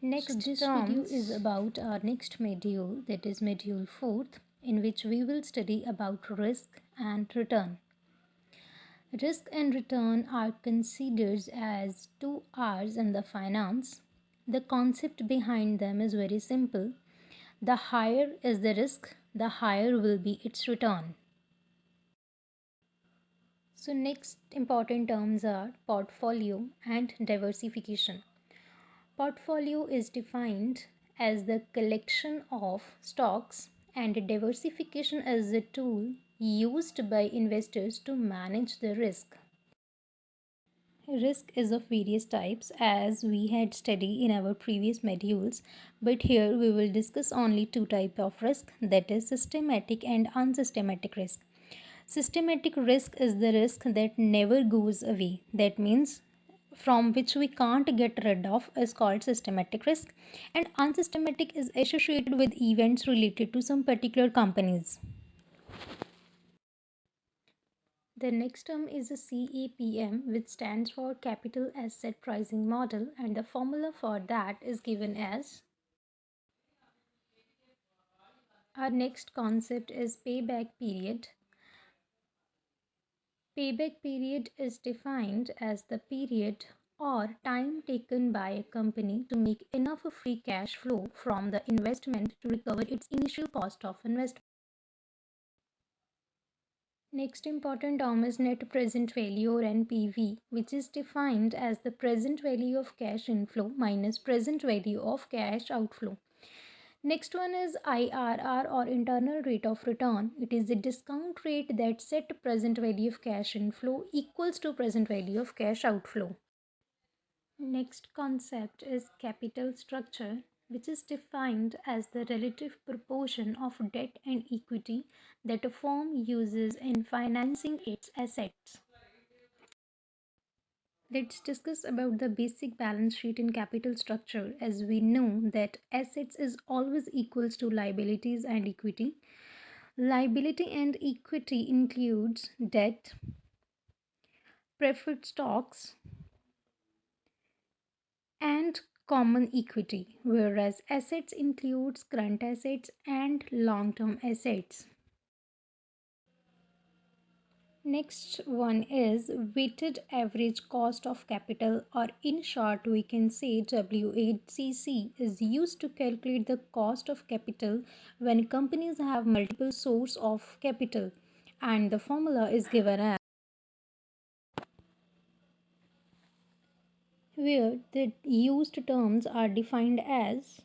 So this video is about our next module, that is module 4th, in which we will study about risk and return. Risk and return are considered as two R's in the finance. The concept behind them is very simple. The higher is the risk, the higher will be its return. So next important terms are portfolio and diversification. Portfolio is defined as the collection of stocks, and diversification is the tool used by investors to manage the risk. Risk is of various types as we had studied in our previous modules, but here we will discuss only two types of risk, that is systematic and unsystematic risk. Systematic risk is the risk that never goes away. That means from which we can't get rid of is called systematic risk, and unsystematic is associated with events related to some particular companies. The next term is the CAPM, which stands for Capital Asset Pricing Model, and the formula for that is given as. Our next concept is payback period. Payback period is defined as the period or time taken by a company to make enough free cash flow from the investment to recover its initial cost of investment. Next important term is net present value or NPV, which is defined as the present value of cash inflow minus present value of cash outflow. Next one is IRR or internal rate of return. It is the discount rate that set present value of cash inflow equals to present value of cash outflow. Next concept is capital structure, which is defined as the relative proportion of debt and equity that a firm uses in financing its assets. Let's discuss about the basic balance sheet in capital structure, as we know that assets is always equals to liabilities and equity. Liability and equity includes debt, preferred stocks, and common equity, whereas assets includes current assets and long-term assets. Next one is weighted average cost of capital, or in short we can say WACC, is used to calculate the cost of capital when companies have multiple sources of capital, and the formula is given as, where the used terms are defined as